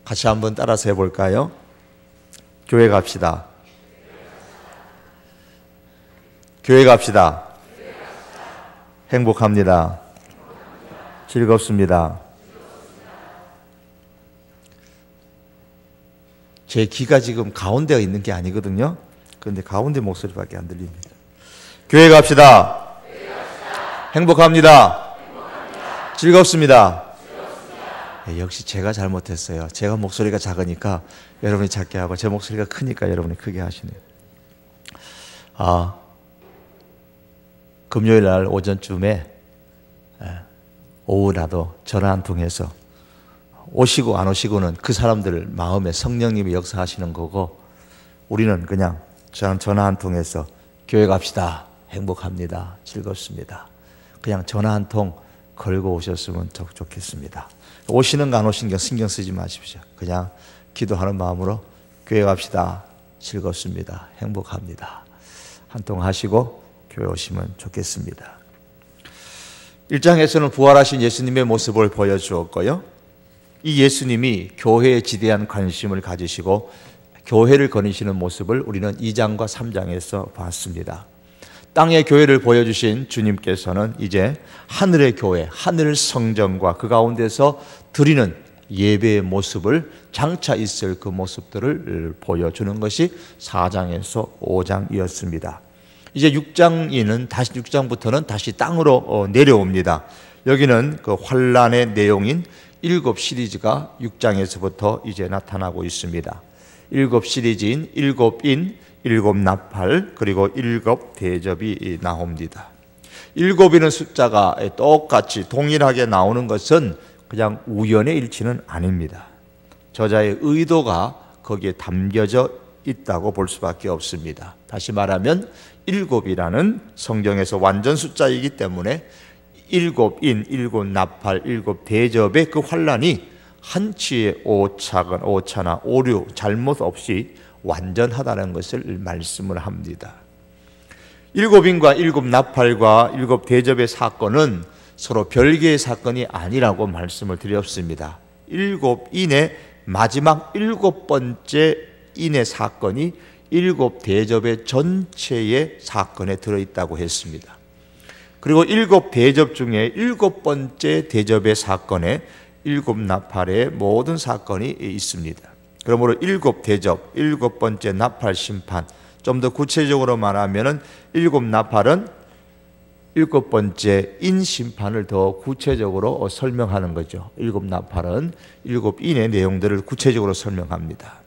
같이 한번 따라서 해볼까요? 교회 갑시다. 교회 갑시다. 행복합니다. 즐겁습니다. 제 귀가 지금 가운데가 있는 게 아니거든요. 그런데 가운데 목소리밖에 안 들립니다. 교회 갑시다. 행복합니다. 즐겁습니다. 네, 역시 제가 잘못했어요. 제가 목소리가 작으니까 여러분이 작게 하고 제 목소리가 크니까 여러분이 크게 하시네요. 금요일 날 오전쯤에 오후라도 전화 한 통해서 오시고 안 오시고는 그 사람들 마음에 성령님이 역사하시는 거고, 우리는 그냥 전화 한 통해서 교회 갑시다. 행복합니다. 즐겁습니다. 그냥 전화 한 통 걸고 오셨으면 좋겠습니다. 오시는 거 안 오시는 거 신경 쓰지 마십시오. 그냥 기도하는 마음으로 교회 갑시다. 즐겁습니다. 행복합니다. 한 통 하시고 교회 오시면 좋겠습니다. 1장에서는 부활하신 예수님의 모습을 보여주었고요. 이 예수님이 교회에 지대한 관심을 가지시고 교회를 거니시는 모습을 우리는 2장과 3장에서 봤습니다. 땅의 교회를 보여주신 주님께서는 이제 하늘의 교회, 하늘 성전과 그 가운데서 드리는 예배의 모습을, 장차 있을 그 모습들을 보여주는 것이 4장에서 5장이었습니다. 이제 6장부터는 다시 땅으로 내려옵니다. 여기는 그 환란의 내용인 7 시리즈가 6장에서부터 이제 나타나고 있습니다. 7 시리즈인 7인, 7 나팔, 그리고 7 대접이 나옵니다. 7이라는 숫자가 똑같이 동일하게 나오는 것은 그냥 우연의 일치는 아닙니다. 저자의 의도가 거기에 담겨져 있다고 볼 수밖에 없습니다. 다시 말하면 7이라는 성경에서 완전 숫자이기 때문에 7인, 7 나팔, 7 대접의 그 환란이 한치의 오차나 오류, 잘못 없이 완전하다는 것을 말씀을 합니다. 7인과 7 나팔과 7 대접의 사건은 서로 별개의 사건이 아니라고 말씀을 드렸습니다. 7인의 마지막 7번째 인의 사건이 7 대접의 전체의 사건에 들어있다고 했습니다. 그리고 7 대접 중에 7번째 대접의 사건에 7 나팔의 모든 사건이 있습니다. 그러므로 7 대접, 7번째 나팔 심판, 좀 더 구체적으로 말하면 7 나팔은 7번째 인 심판을 더 구체적으로 설명하는 거죠. 7 나팔은 7인의 내용들을 구체적으로 설명합니다.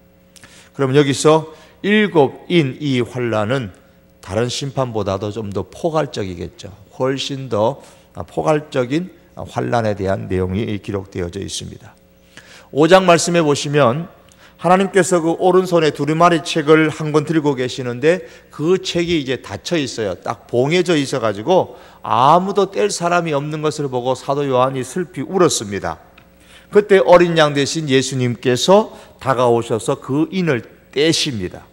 그럼 여기서 7인 이 환란은 다른 심판보다도 좀 더 포괄적이겠죠. 훨씬 더 포괄적인 환란에 대한 내용이 기록되어져 있습니다. 5장 말씀해 보시면 하나님께서 그 오른손에 두루마리 책을 한 권 들고 계시는데 그 책이 이제 닫혀 있어요. 딱 봉해져 있어 가지고 아무도 뗄 사람이 없는 것을 보고 사도 요한이 슬피 울었습니다. 그때 어린 양 대신 예수님께서 다가오셔서 그 인을 떼십니다.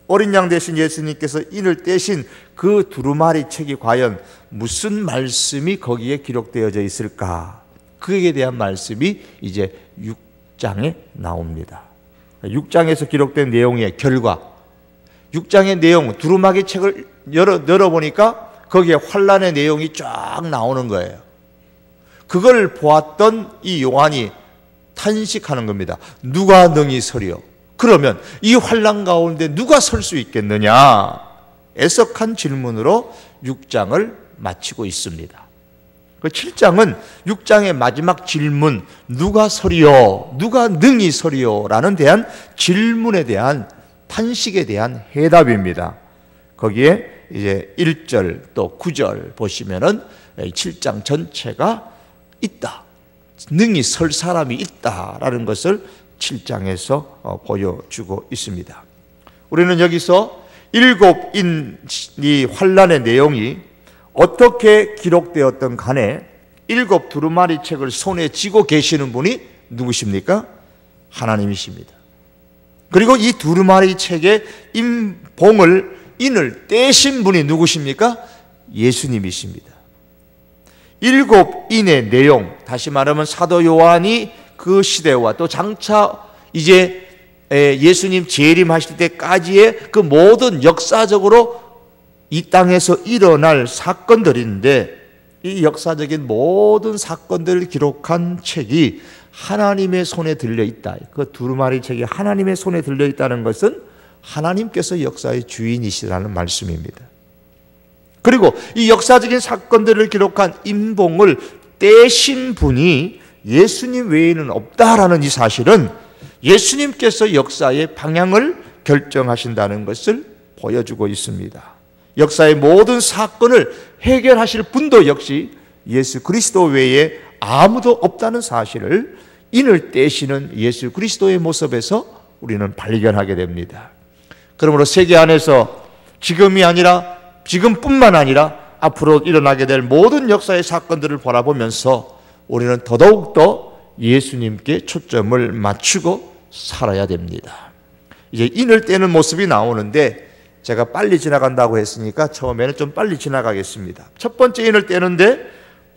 어린 양 대신 예수님께서 인을 떼신 그 두루마리 책이 과연 무슨 말씀이 거기에 기록되어져 있을까? 그에 대한 말씀이 이제 6장에 나옵니다. 6장에서 기록된 내용의 결과, 6장의 내용, 두루마리 책을 열어보니까 거기에 환란의 내용이 쫙 나오는 거예요. 그걸 보았던 이 요한이 탄식하는 겁니다. 누가 능히 서리요? 그러면 이 환란 가운데 누가 설 수 있겠느냐? 애석한 질문으로 6장을 마치고 있습니다. 그 7장은 6장의 마지막 질문, 누가 서리요? 누가 능히 서리요? 라는 대한 질문에 대한 탄식에 대한 해답입니다. 거기에 이제 1절 또 9절 보시면은 7장 전체가 있다. 능히 설 사람이 있다라는 것을 7장에서 보여주고 있습니다. 우리는 여기서 7인이 환란의 내용이 어떻게 기록되었던 간에 7 두루마리 책을 손에 쥐고 계시는 분이 누구십니까? 하나님이십니다. 그리고 이 두루마리 책의 인을 떼신 분이 누구십니까? 예수님이십니다. 7인의 내용, 다시 말하면 사도 요한이 그 시대와 또 장차 이제 예수님 재림하실 때까지의 그 모든 역사적으로 이 땅에서 일어날 사건들인데, 이 역사적인 모든 사건들을 기록한 책이 하나님의 손에 들려 있다. 그 두루마리 책이 하나님의 손에 들려 있다는 것은 하나님께서 역사의 주인이시라는 말씀입니다. 그리고 이 역사적인 사건들을 기록한 임봉을 떼신 분이 예수님 외에는 없다라는 이 사실은 예수님께서 역사의 방향을 결정하신다는 것을 보여주고 있습니다. 역사의 모든 사건을 해결하실 분도 역시 예수 그리스도 외에 아무도 없다는 사실을 인을 떼시는 예수 그리스도의 모습에서 우리는 발견하게 됩니다. 그러므로 세계 안에서 지금뿐만 아니라 앞으로 일어나게 될 모든 역사의 사건들을 바라보면서 우리는 더더욱더 예수님께 초점을 맞추고 살아야 됩니다. 이제 인을 떼는 모습이 나오는데, 제가 빨리 지나간다고 했으니까 처음에는 좀 빨리 지나가겠습니다. 첫 번째 인을 떼는데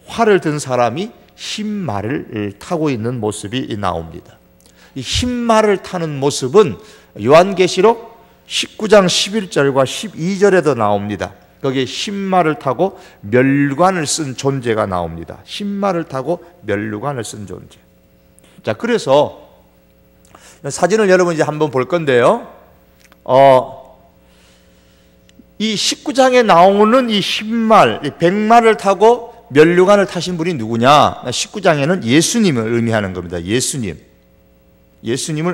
활을 든 사람이 흰말을 타고 있는 모습이 나옵니다. 이 흰말을 타는 모습은 요한계시록 19장 11절과 12절에도 나옵니다. 거기에 흰말을 타고 멸관을 쓴 존재가 나옵니다. 흰말을 타고 멸관을 쓴 존재. 자, 그래서 사진을 여러분 이제 한번 볼 건데요. 이 19장에 나오는 이 흰말, 백말을 타고 면류관을 타신 분이 누구냐? 19장에는 예수님을 의미하는 겁니다. 예수님을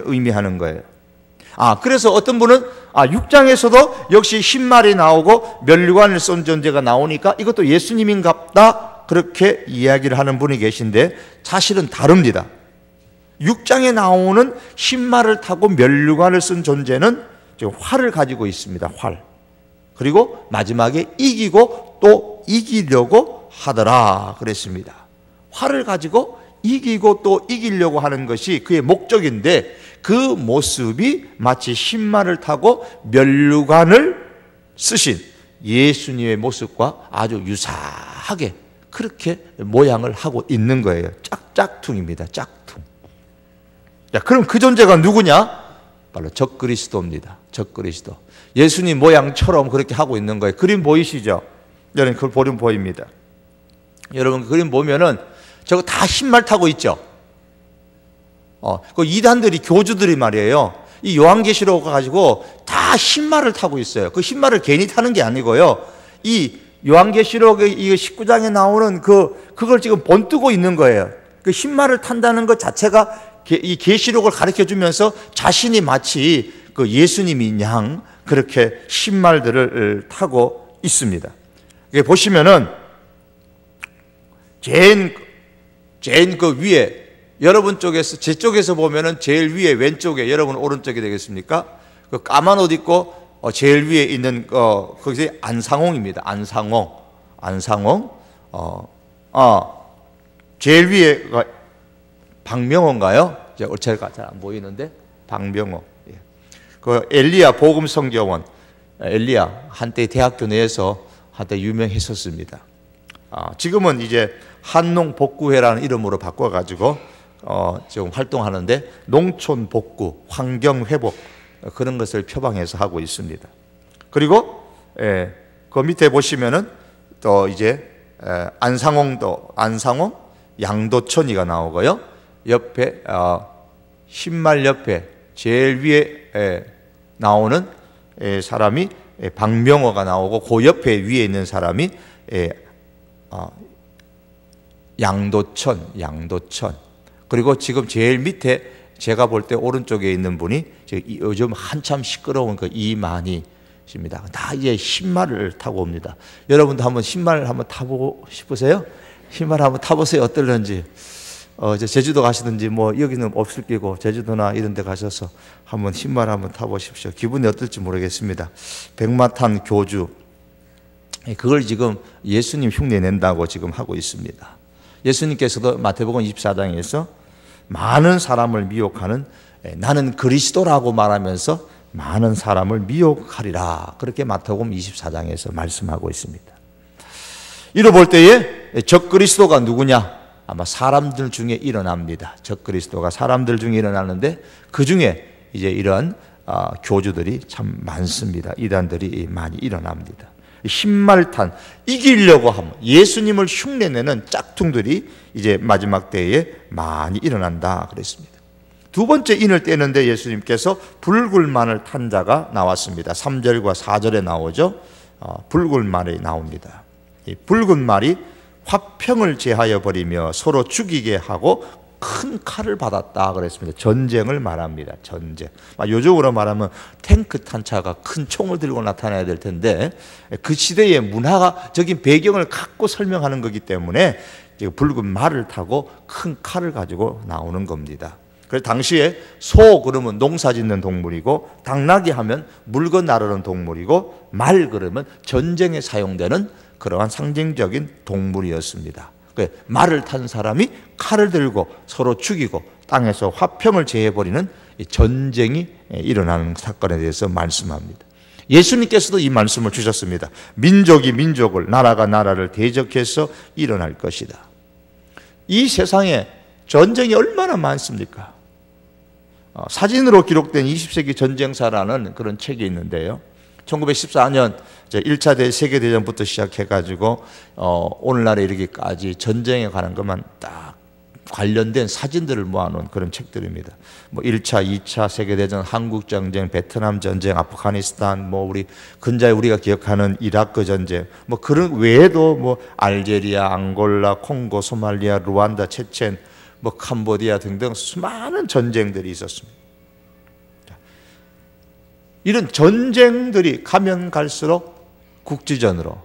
의미하는 거예요. 그래서 어떤 분은 6장에서도 역시 흰말이 나오고 면류관을 쏜 존재가 나오니까 이것도 예수님인갑다, 그렇게 이야기를 하는 분이 계신데 사실은 다릅니다. 6장에 나오는 흰말을 타고 면류관을 쓴 존재는 지금 활을 가지고 있습니다. 활. 그리고 마지막에 이기고 또 이기려고 하더라 그랬습니다. 활을 가지고 이기고 또 이기려고 하는 것이 그의 목적인데, 그 모습이 마치 흰말을 타고 면류관을 쓰신 예수님의 모습과 아주 유사하게 그렇게 모양을 하고 있는 거예요. 짝짝퉁입니다. 짝퉁. 자, 그럼 그 존재가 누구냐? 바로 적그리스도입니다. 적그리스도. 예수님 모양처럼 그렇게 하고 있는 거예요. 그림 보이시죠? 여러분 그걸 보면 보입니다. 여러분 그림 보면은 저거 다 흰말 타고 있죠? 그 이단들이, 교주들이 말이에요. 이 요한계시록 가지고 다 흰말을 타고 있어요. 그 흰말을 괜히 타는 게 아니고요. 이 요한계시록의 이 19장에 나오는 그걸 지금 본뜨고 있는 거예요. 그 흰말을 탄다는 것 자체가 이 계시록을 가르쳐 주면서 자신이 마치 그 예수님인 양 그렇게 흰말들을 타고 있습니다. 보시면은 제일 그 위에, 여러분 쪽에서, 제 쪽에서 보면은 제일 위에 왼쪽에, 여러분 오른쪽이 되겠습니까? 그 까만 옷 입고 제일 위에 있는 거기서 안상홍입니다. 안상홍. 제일 위에가 박명호인가요? 제가 잘 안 보이는데 박명호. 그 엘리야 복음 성교원, 엘리야 한때 대학교 내에서 한때 유명했었습니다. 지금은 이제 한농 복구회라는 이름으로 바꿔가지고 지금 활동하는데, 농촌 복구, 환경 회복 그런 것을 표방해서 하고 있습니다. 그리고 그 밑에 보시면은 또 이제 안상홍 양도천이가 나오고요. 옆에 흰말 옆에 제일 위에 나오는 사람이 박명호가 나오고, 그 옆에 위에 있는 사람이 양도천. 그리고 지금 제일 밑에 제가 볼 때 오른쪽에 있는 분이 요즘 한참 시끄러운 그 이만희십니다. 다 이제 흰말을 타고 옵니다. 여러분도 한번 흰말 한번 타보고 싶으세요? 흰말 한번 타보세요. 어떨런지. 제주도 가시든지 뭐 여기는 없을 끼고 제주도나 이런 데 가셔서 한번 흰말 한번 타보십시오. 기분이 어떨지 모르겠습니다. 백마탄 교주, 그걸 지금 예수님 흉내 낸다고 지금 하고 있습니다. 예수님께서도 마태복음 24장에서 많은 사람을 미혹하는, 나는 그리스도라고 말하면서 많은 사람을 미혹하리라, 그렇게 마태복음 24장에서 말씀하고 있습니다. 이로 볼 때에 적그리스도가 누구냐? 아마 사람들 중에 일어납니다. 적그리스도가 사람들 중에 일어나는데 그 중에 이제 이런 교주들이 참 많습니다. 이단들이 많이 일어납니다. 흰말탄, 이기려고 하면 예수님을 흉내내는 짝퉁들이 이제 마지막 때에 많이 일어난다 그랬습니다. 두 번째 인을 떼는데 예수님께서 붉은 말을 탄 자가 나왔습니다. 3절과 4절에 나오죠. 붉은 말이 나옵니다. 이 붉은 말이 화평을 제하여 버리며 서로 죽이게 하고 큰 칼을 받았다 그랬습니다. 전쟁을 말합니다. 전쟁. 요즘으로 말하면 탱크 탄 차가 큰 총을 들고 나타나야 될 텐데 그 시대의 문화적인 배경을 갖고 설명하는 거기 때문에 붉은 말을 타고 큰 칼을 가지고 나오는 겁니다. 그래서 당시에 소 그러면 농사 짓는 동물이고 당나귀 하면 물건 나르는 동물이고 말 그러면 전쟁에 사용되는 그러한 상징적인 동물이었습니다. 말을 탄 사람이 칼을 들고 서로 죽이고 땅에서 화평을 제해버리는 전쟁이 일어나는 사건에 대해서 말씀합니다. 예수님께서도 이 말씀을 주셨습니다. 민족이 민족을, 나라가 나라를 대적해서 일어날 것이다. 이 세상에 전쟁이 얼마나 많습니까? 사진으로 기록된 20세기 전쟁사라는 그런 책이 있는데요. 1914년 1차 세계대전부터 시작해가지고 오늘날에 이르기까지 전쟁에 관한 것만 딱 관련된 사진들을 모아놓은 그런 책들입니다. 뭐 1차, 2차 세계대전, 한국전쟁, 베트남 전쟁, 아프가니스탄, 뭐 우리 근자에 우리가 기억하는 이라크 전쟁, 뭐 그런 외에도 뭐 알제리아, 앙골라, 콩고, 소말리아, 루안다, 체첸, 뭐 캄보디아 등등 수많은 전쟁들이 있었습니다. 이런 전쟁들이 가면 갈수록 국지전으로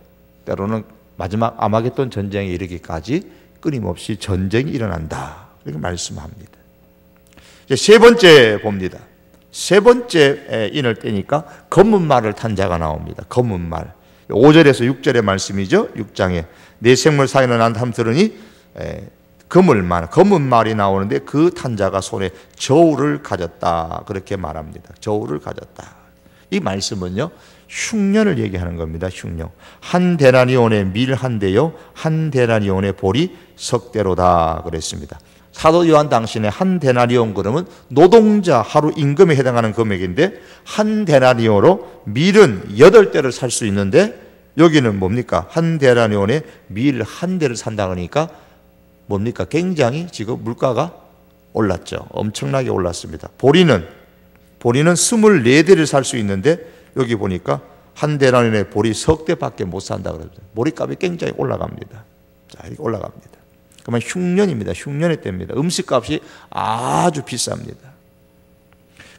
때로는 마지막 아마겟돈 전쟁에 이르기까지 끊임없이 전쟁이 일어난다 이렇게 말씀합니다. 이제 세 번째 봅니다. 세 번째 인을 떼니까 검은 말을 탄 자가 나옵니다. 검은 말 5절에서 6절의 말씀이죠. 6장에 내 생물 사이는 안담 들으니 검은 말이 나오는데 그 탄 자가 손에 저울을 가졌다 그렇게 말합니다. 저울을 가졌다. 이 말씀은요 흉년을 얘기하는 겁니다. 흉년. 한 데나리온의 밀 한 대요 한 데나리온의 보리 석 대로다 그랬습니다. 사도 요한 당신의 한 데나리온 그러면 노동자 하루 임금에 해당하는 금액인데 한 데나리온으로 밀은 8대를 살 수 있는데 여기는 뭡니까? 한 데나리온에 밀 한 대를 산다 그러니까 뭡니까? 굉장히 지금 물가가 올랐죠. 엄청나게 올랐습니다. 보리는 24대를 살 수 있는데 여기 보니까 한 데나리온의 보리 석 대밖에 못 산다 그러죠. 보리값이 굉장히 올라갑니다. 자, 이렇게 올라갑니다. 그러면 흉년입니다. 흉년의 때입니다. 음식값이 아주 비쌉니다.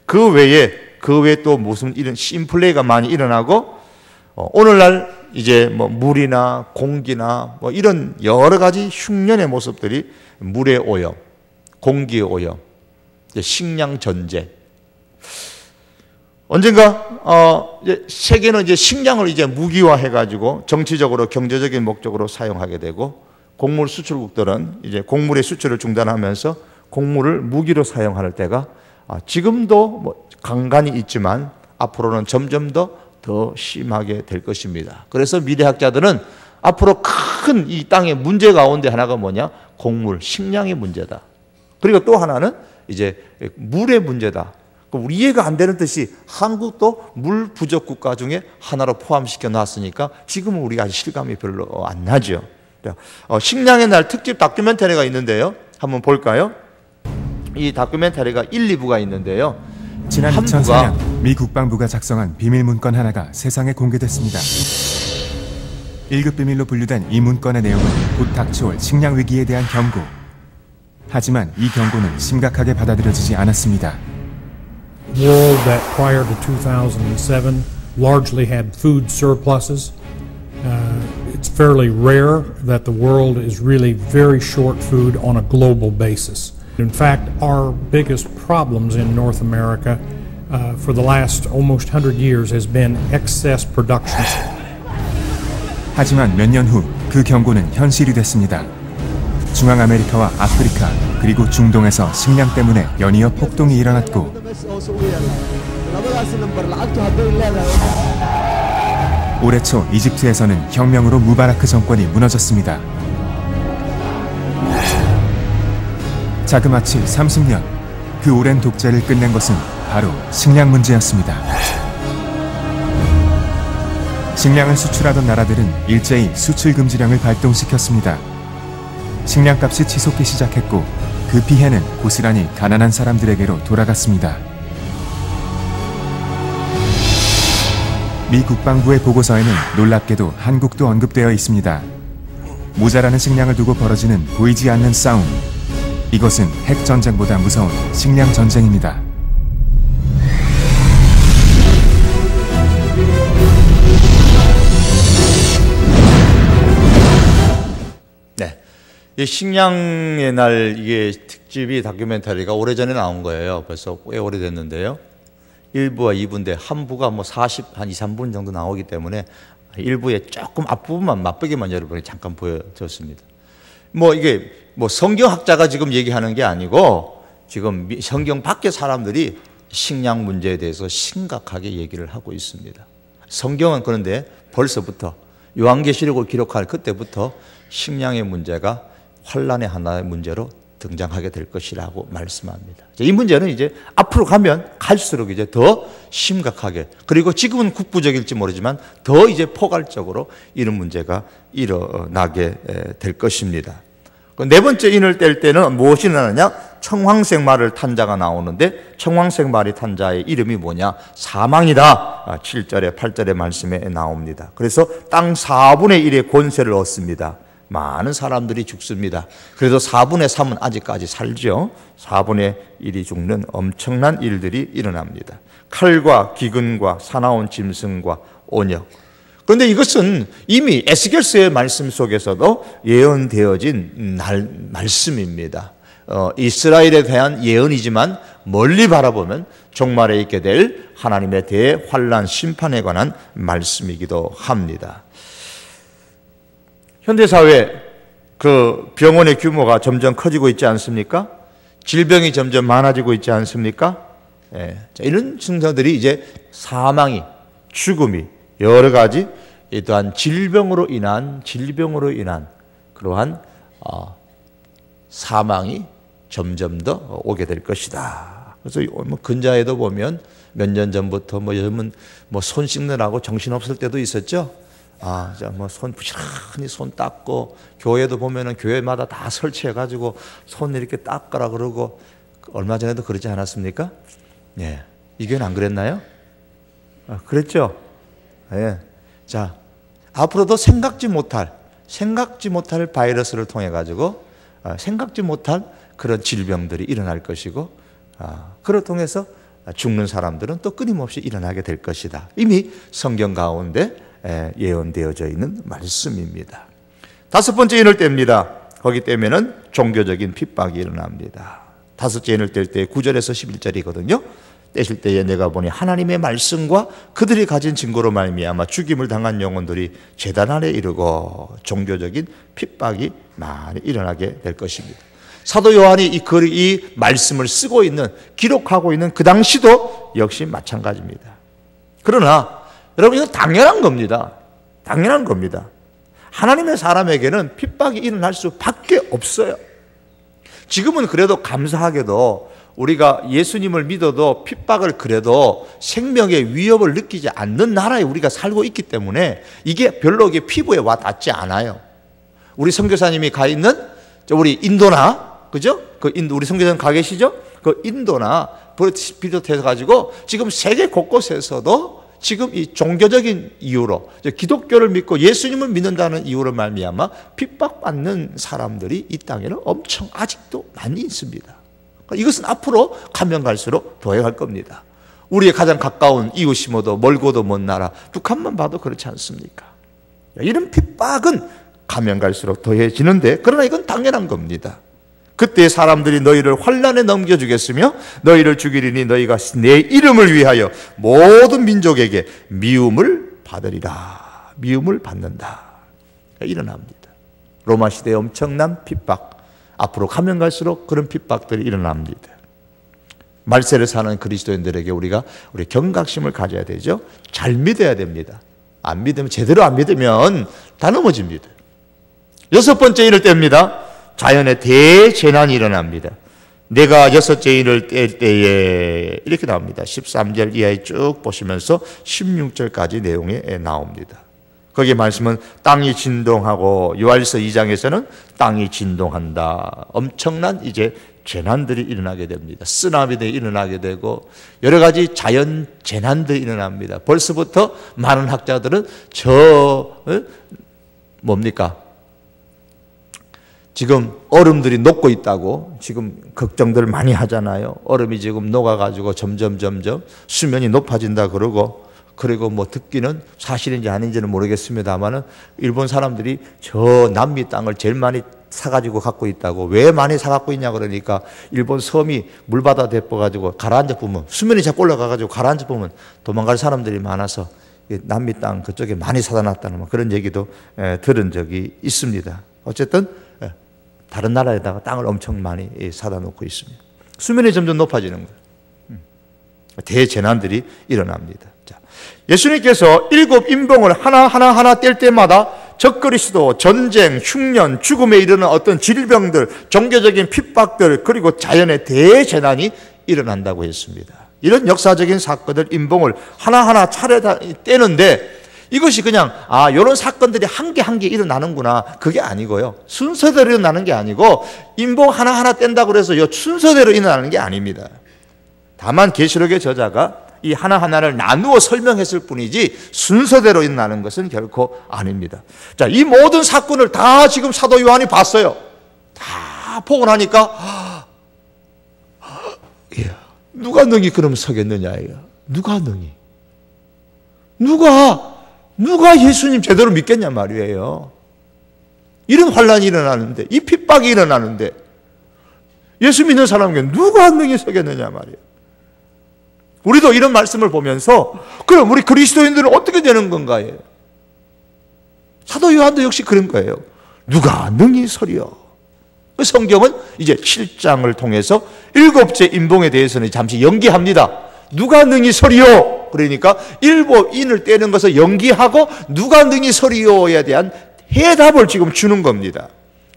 그 외에 또 무슨 이런 심플레이가 많이 일어나고 오늘날 이제 뭐 물이나 공기나 뭐 이런 여러 가지 흉년의 모습들이 물의 오염, 공기의 오염, 식량 전쟁. 언젠가 세계는 이제 식량을 이제 무기화해 가지고 정치적으로 경제적인 목적으로 사용하게 되고 곡물 수출국들은 이제 곡물의 수출을 중단하면서 곡물을 무기로 사용할 때가 지금도 뭐 간간히 있지만 앞으로는 점점 더 심하게 될 것입니다. 그래서 미래학자들은 앞으로 큰 이 땅의 문제 가운데 하나가 뭐냐? 곡물, 식량의 문제다. 그리고 또 하나는 이제 물의 문제다. 우리 이해가 안 되는 뜻이 한국도 물 부족 국가 중에 하나로 포함시켜 놨으니까 지금은 우리가 아직 실감이 별로 안 나죠. 식량의 날 특집 다큐멘터리가 있는데요. 한번 볼까요? 이 다큐멘터리가 1, 2부가 있는데요. 지난 2004년 미 국방부가 작성한 비밀 문건 하나가 세상에 공개됐습니다. 1급 비밀로 분류된 이 문건의 내용은 곧 닥쳐올 식량 위기에 대한 경고. 하지만 이 경고는 심각하게 받아들여지지 않았습니다. World that prior to 2007 largely had food surpluses. It's fairly rare that the world is really very short food on a global basis. In fact, our biggest problems in North America for the last almost 100 years has been excess production. 하지만 몇 년 후 그 경고는 현실이 됐습니다. 중앙아메리카와 아프리카 그리고 중동에서 식량 때문에 연이어 폭동이 일어났고 올해 초 이집트에서는 혁명으로 무바라크 정권이 무너졌습니다. 자그마치 30년, 그 오랜 독재를 끝낸 것은 바로 식량 문제였습니다. 식량을 수출하던 나라들은 일제히 수출 금지령을 발동시켰습니다. 식량값이 치솟기 시작했고 그 피해는 고스란히 가난한 사람들에게로 돌아갔습니다. 미 국방부의 보고서에는 놀랍게도 한국도 언급되어 있습니다. 모자라는 식량을 두고 벌어지는 보이지 않는 싸움. 이것은 핵전쟁보다 무서운 식량 전쟁입니다. 네, 이 식량의 날 이게 특집이 다큐멘터리가 오래전에 나온 거예요. 벌써 꽤 오래됐는데요. 1부와 2부인데 한 부가 뭐 한 2, 3분 정도 나오기 때문에 1부의 조금 앞부분만 맛보기만 여러분이 잠깐 보여줬습니다. 이게 성경학자가 지금 얘기하는 게 아니고 지금 성경 밖의 사람들이 식량 문제에 대해서 심각하게 얘기를 하고 있습니다. 성경은 그런데 벌써부터 요한계시록을 기록할 그때부터 식량의 문제가 환란의 하나의 문제로 등장하게 될 것이라고 말씀합니다. 이 문제는 이제 앞으로 가면 갈수록 이제 더 심각하게, 그리고 지금은 국부적일지 모르지만 더 이제 포괄적으로 이런 문제가 일어나게 될 것입니다. 네 번째 인을 뗄 때는 무엇이 일어나느냐? 청황색 말을 탄 자가 나오는데 청황색 말이 탄 자의 이름이 뭐냐? 사망이다. 7절에 8절의 말씀에 나옵니다. 그래서 땅 4분의 1의 권세를 얻습니다. 많은 사람들이 죽습니다. 그래도 4분의 3은 아직까지 살죠. 4분의 1이 죽는 엄청난 일들이 일어납니다. 칼과 기근과 사나운 짐승과 온역. 그런데 이것은 이미 에스겔서의 말씀 속에서도 예언되어진 말씀입니다. 이스라엘에 대한 예언이지만 멀리 바라보면 종말에 있게 될 하나님의 대환란 심판에 관한 말씀이기도 합니다. 현대사회 그 병원의 규모가 점점 커지고 있지 않습니까? 질병이 점점 많아지고 있지 않습니까? 이런 증상들이 이제 사망이, 죽음이, 여러 가지 이러한 질병으로 인한 그러한 사망이 점점 더 오게 될 것이다. 그래서 근자에도 보면 몇 년 전부터 요즘은 손 씻느라고 정신 없을 때도 있었죠. 손 부지런히 손 닦고, 교회도 보면은 교회마다 다 설치해가지고 손 이렇게 닦으라 그러고, 얼마 전에도 그러지 않았습니까? 예. 이 교회는 안 그랬나요? 그랬죠? 예. 자, 앞으로도 생각지 못할 바이러스를 통해가지고, 생각지 못할 그런 질병들이 일어날 것이고, 그걸 통해서 죽는 사람들은 또 끊임없이 일어나게 될 것이다. 이미 성경 가운데 예언되어져 있는 말씀입니다. 다섯 번째 인을 뗍니다. 거기 떼면은 종교적인 핍박이 일어납니다. 다섯째 인을 뗄 때 9절에서 11절이거든요. 떼실 때에 내가 보니 하나님의 말씀과 그들이 가진 증거로 말미암아 죽임을 당한 영혼들이 제단 아래 이르고 종교적인 핍박이 많이 일어나게 될 것입니다. 사도 요한이 이 말씀을 쓰고 있는, 기록하고 있는 그 당시도 역시 마찬가지입니다. 그러나 여러분, 이건 당연한 겁니다. 당연한 겁니다. 하나님의 사람에게는 핍박이 일어날 수밖에 없어요. 지금은 그래도 감사하게도 우리가 예수님을 믿어도 핍박을 그래도 생명의 위협을 느끼지 않는 나라에 우리가 살고 있기 때문에 이게 별로 피부에 와 닿지 않아요. 우리 선교사님이 가 있는 우리 인도나, 그죠? 우리 선교사님 가 계시죠? 그 인도나 비롯해서 가지고 지금 세계 곳곳에서도 지금 이 종교적인 이유로, 기독교를 믿고 예수님을 믿는다는 이유로 말미암아 핍박받는 사람들이 이 땅에는 엄청 아직도 많이 있습니다. 이것은 앞으로 가면 갈수록 더해갈 겁니다. 우리의 가장 가까운 이웃이모도 멀고도 먼 나라 북한만 봐도 그렇지 않습니까? 이런 핍박은 가면 갈수록 더해지는데, 그러나 이건 당연한 겁니다. 그때 사람들이 너희를 환난에 넘겨주겠으며 너희를 죽이리니 너희가 내 이름을 위하여 모든 민족에게 미움을 받으리라. 미움을 받는다. 일어납니다. 로마 시대의 엄청난 핍박, 앞으로 가면 갈수록 그런 핍박들이 일어납니다. 말세를 사는 그리스도인들에게 우리 경각심을 가져야 되죠. 잘 믿어야 됩니다. 안 믿으면, 제대로 안 믿으면 다 넘어집니다. 여섯 번째 인을 뗍니다. 자연의 대재난이 일어납니다. 내가 여섯째 인을 뗄 때에 이렇게 나옵니다. 13절 이하에 쭉 보시면서 16절까지 내용에 나옵니다. 거기에 말씀은 땅이 진동하고 요한일서 2장에서는 땅이 진동한다. 엄청난 이제 재난들이 일어나게 됩니다. 쓰나미들이 일어나게 되고 여러 가지 자연 재난들이 일어납니다. 벌써부터 많은 학자들은 뭡니까? 지금 얼음들이 녹고 있다고 지금 걱정들 많이 하잖아요. 얼음이 지금 녹아가지고 점점 수면이 높아진다 그리고 뭐 듣기는 사실인지 아닌지는 모르겠습니다만은 일본 사람들이 저 남미 땅을 제일 많이 사가지고 갖고 있다고. 왜 많이 사갖고 있냐 그러니까 일본 섬이 물바다 대뻐가지고 가라앉아 보면 수면이 자꾸 올라가가지고 가라앉아 보면 도망갈 사람들이 많아서 남미 땅 그쪽에 많이 사다 놨다는 그런 얘기도 들은 적이 있습니다. 어쨌든 다른 나라에다가 땅을 엄청 많이 사다 놓고 있습니다. 수면이 점점 높아지는 거예요. 대재난들이 일어납니다. 자, 예수님께서 7 인봉을 하나 뗄 때마다 적그리스도, 전쟁, 흉년, 죽음에 이르는 어떤 질병들, 종교적인 핍박들, 그리고 자연의 대재난이 일어난다고 했습니다. 이런 역사적인 사건들 인봉을 하나하나 차례 떼는데 이것이 그냥 이런 사건들이 한 개 일어나는구나 그게 아니고요. 순서대로 일어나는 게 아니고 인봉 하나하나 뗀다고 해서 순서대로 일어나는 게 아닙니다. 다만 계시록의 저자가 이 하나하나를 나누어 설명했을 뿐이지 순서대로 일어나는 것은 결코 아닙니다. 자, 이 모든 사건을 다 지금 사도 요한이 봤어요. 다 보고 나니까 누가 능히 그럼 서겠느냐 이거. 누가 능히? 누가 예수님 제대로 믿겠냐 말이에요. 이런 환란이 일어나는데, 이 핍박이 일어나는데 예수 믿는 사람에게 누가 능히 서겠느냐 말이에요. 우리도 이런 말씀을 보면서 그럼 우리 그리스도인들은 어떻게 되는 건가요? 사도 요한도 역시 그런 거예요. 누가 능히 서리요? 성경은 이제 7장을 통해서 7째 인봉에 대해서는 잠시 연기합니다. 누가 능히 서리요? 그러니까 7 인을 떼는 것을 연기하고 누가 능히 서리요에 대한 해답을 지금 주는 겁니다.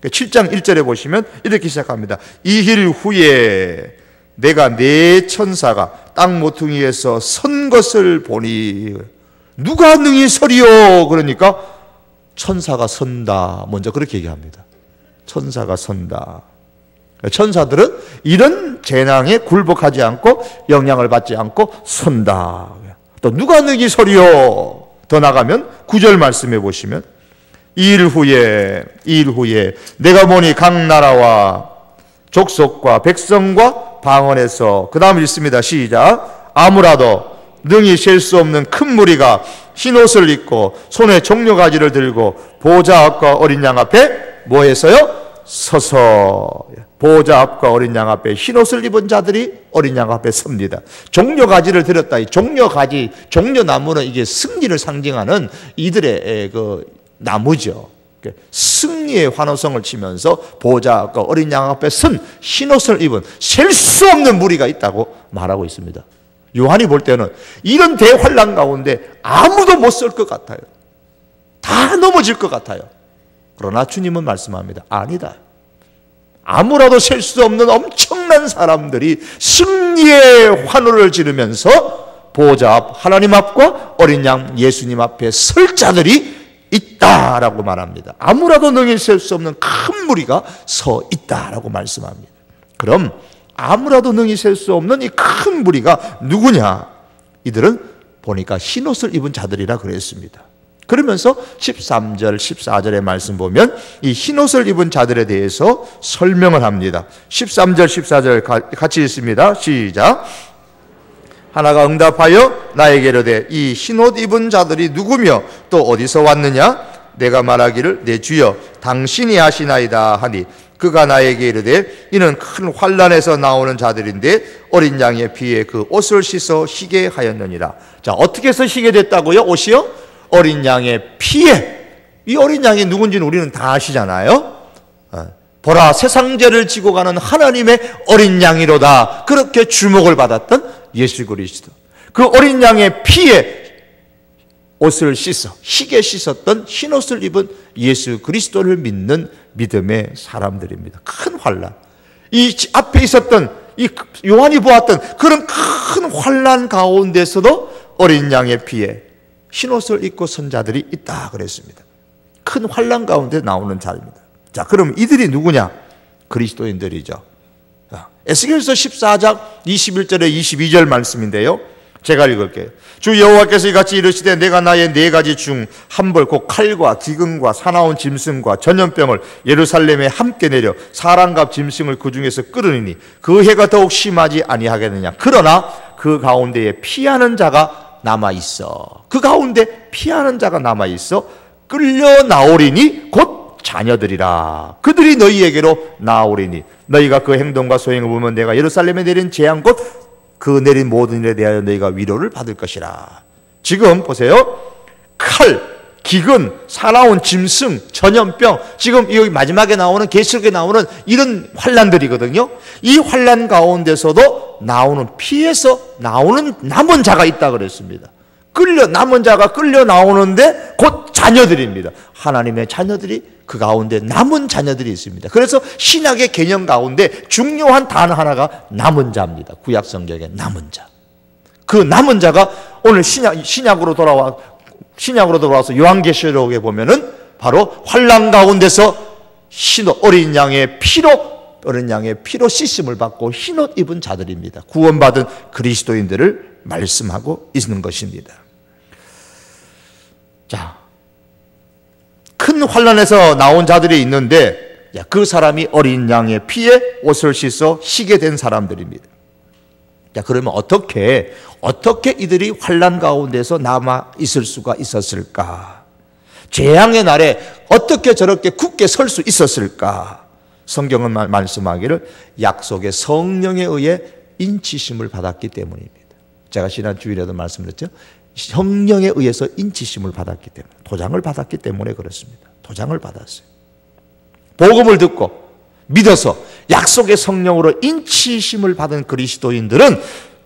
7장 1절에 보시면 이렇게 시작합니다. 이힐 후에 내가 네 천사가 땅 모퉁이에서 선 것을 보니 누가 능히 서리요? 그러니까 천사가 선다. 먼저 그렇게 얘기합니다. 천사가 선다. 천사들은 이런 재난에 굴복하지 않고 영향을 받지 않고 선다. 또 누가 능히 서리요? 더 나가면 9절 말씀해 보시면 이 일 후에 내가 보니 각 나라와 족속과 백성과 방언에서 그 다음 읽습니다. 시작. 아무라도 능히 셀 수 없는 큰 무리가 흰옷을 입고 손에 종려가지를 들고 보좌 앞과 어린 양 앞에 뭐 했어요? 서서 보호자 앞과 어린 양 앞에 흰옷을 입은 자들이 어린 양 앞에 섭니다. 종려가지를 들었다. 이 종려가지, 종려나무는 이게 승리를 상징하는 이들의 그 나무죠. 승리의 환호성을 치면서 보호자 앞과 어린 양 앞에 선 흰옷을 입은 셀 수 없는 무리가 있다고 말하고 있습니다. 요한이 볼 때는 이런 대환란 가운데 아무도 못 설 것 같아요. 다 넘어질 것 같아요. 그러나 주님은 말씀합니다. 아니다. 아무라도 셀 수 없는 엄청난 사람들이 승리의 환호를 지르면서 보호자 앞 하나님 앞과 어린 양 예수님 앞에 설 자들이 있다라고 말합니다. 아무라도 능히 셀 수 없는 큰 무리가 서 있다라고 말씀합니다. 그럼 아무라도 능히 셀 수 없는 이 큰 무리가 누구냐? 이들은 보니까 흰옷을 입은 자들이라 그랬습니다. 그러면서 13절, 14절의 말씀 보면 이 흰옷을 입은 자들에 대해서 설명을 합니다. 13절, 14절 같이 읽습니다. 시작. 하나가 응답하여 나에게 이르되 이 흰옷 입은 자들이 누구며 또 어디서 왔느냐? 내가 말하기를 내 주여 당신이 하시나이다 하니 그가 나에게 이르되 이는 큰 환난에서 나오는 자들인데 어린 양의 피에 그 옷을 씻어 희게 하였느니라. 자, 어떻게 해서 희게 됐다고요? 옷이요? 어린 양의 피에. 이 어린 양이 누군지는 우리는 다 아시잖아요. 보라 세상 죄를 지고 가는 하나님의 어린 양이로다. 그렇게 주목을 받았던 예수 그리스도. 그 어린 양의 피에 옷을 씻어 희게 씻었던 흰옷을 입은 예수 그리스도를 믿는 믿음의 사람들입니다. 큰 환난. 이 앞에 있었던 이 요한이 보았던 그런 큰 환난 가운데서도 어린 양의 피에 흰옷을 입고 선 자들이 있다 그랬습니다. 큰 환난 가운데 나오는 자입니다. 자, 그럼 이들이 누구냐? 그리스도인들이죠. 에스겔서 14장 21절에 22절 말씀인데요, 제가 읽을게요. 주 여호와께서 이같이 이르시되 내가 나의 4가지 중 한 벌 곧 칼과 기근과 사나운 짐승과 전염병을 예루살렘에 함께 내려 사람과 짐승을 그 중에서 끌으니 그 해가 더욱 심하지 아니하겠느냐. 그러나 그 가운데에 피하는 자가 남아있어. 그 가운데 피하는 자가 남아있어. 끌려 나오리니 곧 자녀들이라. 그들이 너희에게로 나오리니 너희가 그 행동과 소행을 보면 내가 예루살렘에 내린 재앙 곧 그 내린 모든 일에 대하여 너희가 위로를 받을 것이라. 지금 보세요. 칼, 기근, 사나운 짐승, 전염병, 지금 여기 마지막에 나오는 계시록에 나오는 이런 환난들이거든요. 이 환난 가운데서도 나오는, 피해서 나오는 남은 자가 있다 그랬습니다. 남은 자가 끌려 나오는데 곧 자녀들입니다. 하나님의 자녀들이 그 가운데 남은 자녀들이 있습니다. 그래서 신약의 개념 가운데 중요한 단어 하나가 남은 자입니다. 구약 성경의 남은 자. 그 남은 자가 오늘 신약으로 돌아와서 요한계시록에 보면은 바로 환난 가운데서 어린 양의 피로 씻음을 받고 흰옷 입은 자들입니다. 구원받은 그리스도인들을 말씀하고 있는 것입니다. 자, 큰 환난에서 나온 자들이 있는데 그 사람이 어린 양의 피에 옷을 씻어 쉬게 된 사람들입니다. 자, 그러면 어떻게 이들이 환난 가운데서 남아 있을 수가 있었을까? 재앙의 날에 어떻게 저렇게 굳게 설 수 있었을까? 성경은 말씀하기를 약속의 성령에 의해 인치심을 받았기 때문입니다. 제가 지난 주일에도 말씀드렸죠. 성령에 의해서 인치심을 받았기 때문에, 도장을 받았기 때문에 그렇습니다. 도장을 받았어요. 복음을 듣고 믿어서 약속의 성령으로 인치심을 받은 그리스도인들은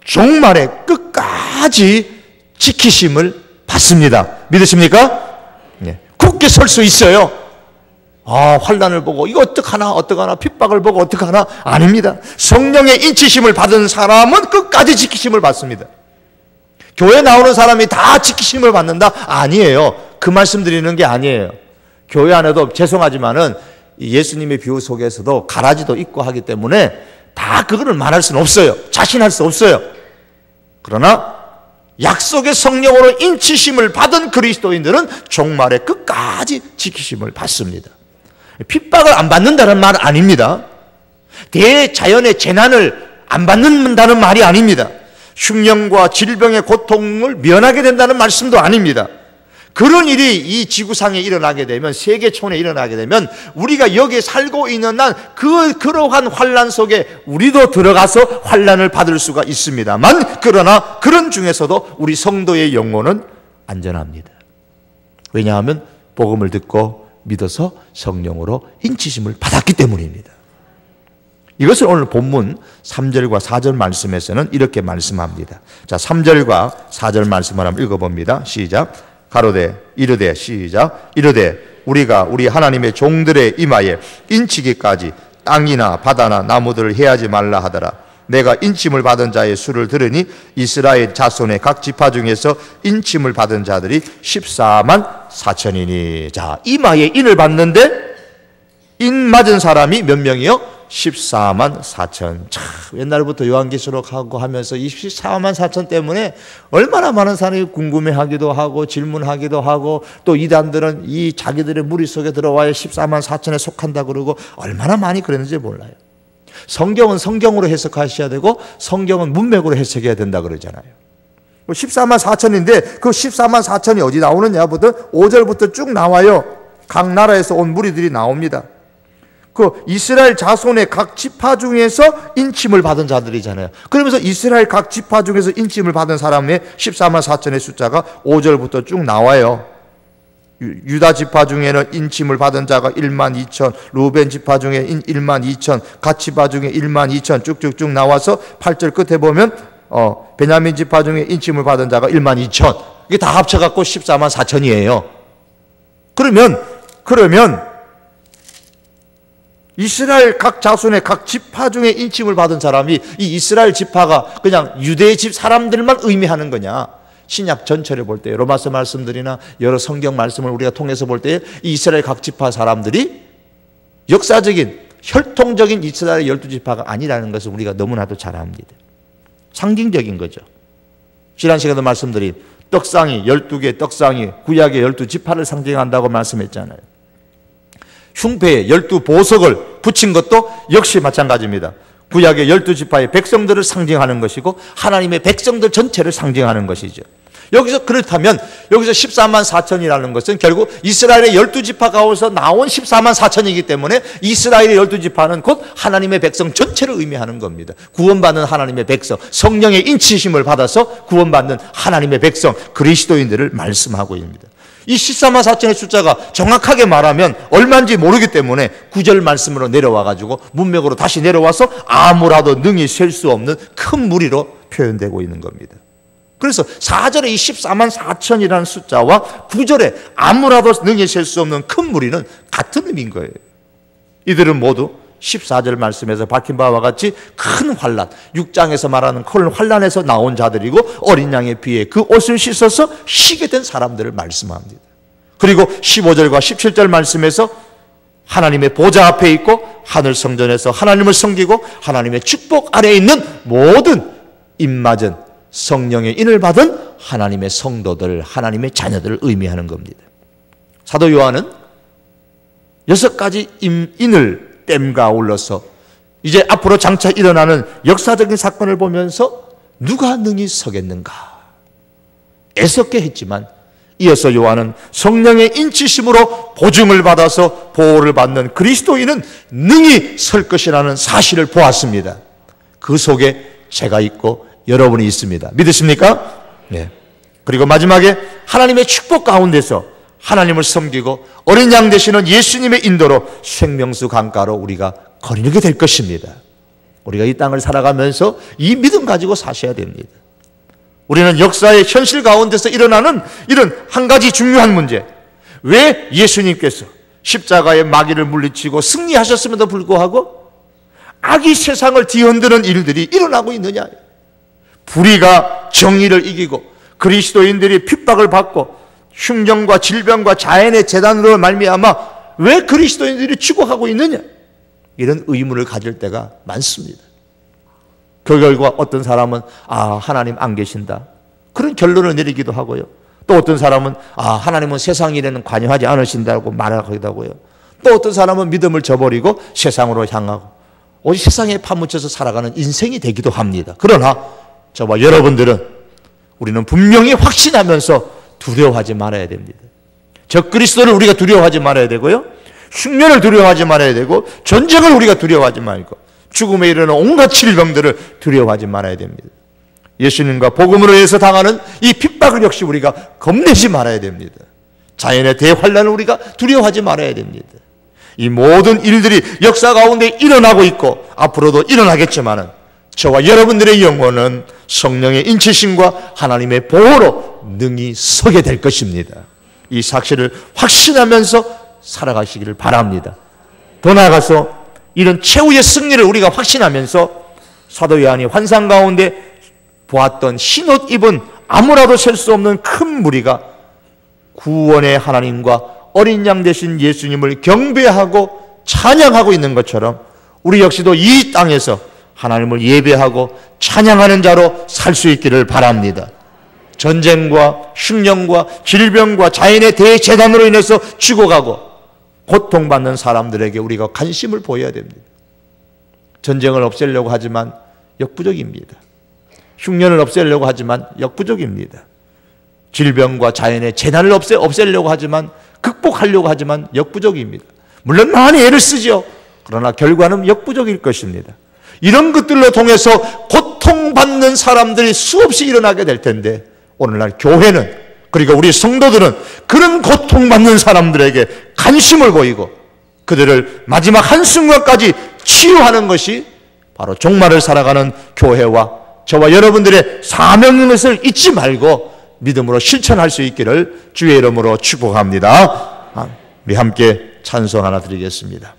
종말의 끝까지 지키심을 받습니다. 믿으십니까? 네. 굳게 설 수 있어요. 환난을 보고 이거 어떡하나 핍박을 보고 어떡하나 아닙니다. 성령의 인치심을 받은 사람은 끝까지 지키심을 받습니다. 교회 나오는 사람이 다 지키심을 받는다? 아니에요. 그 말씀 드리는 게 아니에요. 교회 안에도 죄송하지만은 예수님의 비유 속에서도 가라지도 있고 하기 때문에 다 그거를 말할 수는 없어요. 자신할 수 없어요. 그러나 약속의 성령으로 인치심을 받은 그리스도인들은 종말의 끝까지 지키심을 받습니다. 핍박을 안 받는다는 말 아닙니다. 대자연의 재난을 안 받는다는 말이 아닙니다. 흉년과 질병의 고통을 면하게 된다는 말씀도 아닙니다. 그런 일이 이 지구상에 일어나게 되면, 세계촌에 일어나게 되면 우리가 여기에 살고 있는 한 그러한 환난 속에 우리도 들어가서 환난을 받을 수가 있습니다만, 그러나 그런 중에서도 우리 성도의 영혼은 안전합니다. 왜냐하면 복음을 듣고 믿어서 성령으로 인치심을 받았기 때문입니다. 이것을 오늘 본문 3절과 4절 말씀에서는 이렇게 말씀합니다. 자, 3절과 4절 말씀을 한번 읽어봅니다. 시작. 가로되 이르되, 시작. 이르되 우리가 우리 하나님의 종들의 이마에 인치기까지 땅이나 바다나 나무들을 해하지 말라 하더라. 내가 인침을 받은 자의 수를 들으니 이스라엘 자손의 각 지파 중에서 인침을 받은 자들이 14만 4천이니. 자, 이마에 인을 받는데 인 맞은 사람이 몇 명이요? 14만 4천. 참, 옛날부터 요한계시록하고 하면서 이 14만 4천 때문에 얼마나 많은 사람이 궁금해하기도 하고 질문하기도 하고, 또 이단들은 이 자기들의 무리 속에 들어와야 14만 4천에 속한다 그러고 얼마나 많이 그랬는지 몰라요. 성경은 성경으로 해석하셔야 되고 성경은 문맥으로 해석해야 된다 그러잖아요. 14만 4천인데 그 14만 4천이 어디 나오느냐부터 5절부터 쭉 나와요. 각 나라에서 온 무리들이 나옵니다. 그 이스라엘 자손의 각 지파 중에서 인침을 받은 자들이잖아요. 그러면서 이스라엘 각 지파 중에서 인침을 받은 사람의 14만 4천의 숫자가 5절부터 쭉 나와요. 유다 지파 중에는 인침을 받은 자가 1만 2천, 루벤 지파 중에 1만 2천, 갓 지파 중에 1만 2천 쭉쭉쭉 나와서 8절 끝에 보면 베냐민 지파 중에 인침을 받은 자가 1만 2천. 이게 다 합쳐갖고 14만 4천이에요. 그러면 이스라엘 각 자손의 각 지파 중에 인침을 받은 사람이 이 이스라엘 지파가 그냥 유대 집 사람들만 의미하는 거냐? 신약 전체를 볼 때 로마서 말씀들이나 여러 성경 말씀을 우리가 통해서 볼 때 이 이스라엘 각 지파 사람들이 역사적인 혈통적인 이스라엘 12지파가 아니라는 것을 우리가 너무나도 잘 압니다. 상징적인 거죠. 지난 시간에도 말씀드린 떡상이 12개 떡상이 구약의 12지파를 상징한다고 말씀했잖아요. 흉패에 12보석을 붙인 것도 역시 마찬가지입니다. 구약의 12지파의 백성들을 상징하는 것이고 하나님의 백성들 전체를 상징하는 것이죠. 여기서 그렇다면 여기서 14만 4천이라는 것은 결국 이스라엘의 12지파 가운데서 나온 14만 4천이기 때문에 이스라엘의 12지파는 곧 하나님의 백성 전체를 의미하는 겁니다. 구원받는 하나님의 백성, 성령의 인치심을 받아서 구원받는 하나님의 백성, 그리스도인들을 말씀하고 있습니다. 이 14만 4천의 숫자가 정확하게 말하면 얼마인지 모르기 때문에 9절 말씀으로 내려와가지고 문맥으로 다시 내려와서 아무라도 능히 셀 수 없는 큰 무리로 표현되고 있는 겁니다. 그래서 4절에 이 14만 4천이라는 숫자와 9절에 아무라도 능히 셀 수 없는 큰 무리는 같은 의미인 거예요. 이들은 모두 14절 말씀에서 밝힌 바와 같이 큰 환난, 6장에서 말하는 큰 환난에서 나온 자들이고 어린 양의 피에 그 옷을 씻어서 쉬게 된 사람들을 말씀합니다. 그리고 15절과 17절 말씀에서 하나님의 보좌 앞에 있고 하늘 성전에서 하나님을 섬기고 하나님의 축복 아래에 있는 모든 입맞은 성령의 인을 받은 하나님의 성도들, 하나님의 자녀들을 의미하는 겁니다. 사도 요한은 6가지 인을 땜과 아울러서 이제 앞으로 장차 일어나는 역사적인 사건을 보면서 누가 능히 서겠는가 애석게 했지만 이어서 요한은 성령의 인치심으로 보증을 받아서 보호를 받는 그리스도인은 능히 설 것이라는 사실을 보았습니다. 그 속에 제가 있고 여러분이 있습니다. 믿으십니까? 네. 그리고 마지막에 하나님의 축복 가운데서 하나님을 섬기고 어린 양 되시는 예수님의 인도로 생명수 강가로 우리가 거리게 될 것입니다. 우리가 이 땅을 살아가면서 이 믿음 가지고 사셔야 됩니다. 우리는 역사의 현실 가운데서 일어나는 이런 한 가지 중요한 문제, 왜 예수님께서 십자가의 마귀를 물리치고 승리하셨음에도 불구하고 악이 세상을 뒤흔드는 일들이 일어나고 있느냐? 불의가 정의를 이기고 그리스도인들이 핍박을 받고 흉년과 질병과 자연의 재난으로 말미암아 왜 그리스도인들이 죽어가고 있느냐? 이런 의문을 가질 때가 많습니다. 그 결과 어떤 사람은 하나님 안 계신다, 그런 결론을 내리기도 하고요. 또 어떤 사람은 하나님은 세상 일에는 관여하지 않으신다고 말하기도 하고요. 또 어떤 사람은 믿음을 저버리고 세상으로 향하고 오직 세상에 파묻혀서 살아가는 인생이 되기도 합니다. 그러나 저와 여러분들은 우리는 분명히 확신하면서 두려워하지 말아야 됩니다. 적그리스도를 우리가 두려워하지 말아야 되고요, 흉년을 두려워하지 말아야 되고, 전쟁을 우리가 두려워하지 말고, 죽음에 이르는 온갖 질병들을 두려워하지 말아야 됩니다. 예수님과 복음으로 인해서 당하는 이 핍박을 역시 우리가 겁내지 말아야 됩니다. 자연의 대환란을 우리가 두려워하지 말아야 됩니다. 이 모든 일들이 역사 가운데 일어나고 있고 앞으로도 일어나겠지만은 저와 여러분들의 영혼은 성령의 인치심과 하나님의 보호로 능히 서게 될 것입니다. 이 사실을 확신하면서 살아가시기를 바랍니다. 더 나아가서 이런 최후의 승리를 우리가 확신하면서 사도 요한이 환상 가운데 보았던 흰옷 입은 아무라도 셀 수 없는 큰 무리가 구원의 하나님과 어린 양 되신 예수님을 경배하고 찬양하고 있는 것처럼 우리 역시도 이 땅에서 하나님을 예배하고 찬양하는 자로 살 수 있기를 바랍니다. 전쟁과 흉년과 질병과 자연의 대재난으로 인해서 죽어가고 고통받는 사람들에게 우리가 관심을 보여야 됩니다. 전쟁을 없애려고 하지만 역부족입니다. 흉년을 없애려고 하지만 역부족입니다. 질병과 자연의 재난을 없애려고 하지만, 극복하려고 하지만 역부족입니다. 물론 많이 애를 쓰죠. 그러나 결과는 역부족일 것입니다. 이런 것들로 통해서 고통받는 사람들이 수없이 일어나게 될 텐데, 오늘날 교회는, 그리고 우리 성도들은 그런 고통받는 사람들에게 관심을 보이고 그들을 마지막 한순간까지 치유하는 것이 바로 종말을 살아가는 교회와 저와 여러분들의 사명인 것을 잊지 말고 믿음으로 실천할 수 있기를 주의 이름으로 축복합니다. 우리 함께 찬송 하나 드리겠습니다.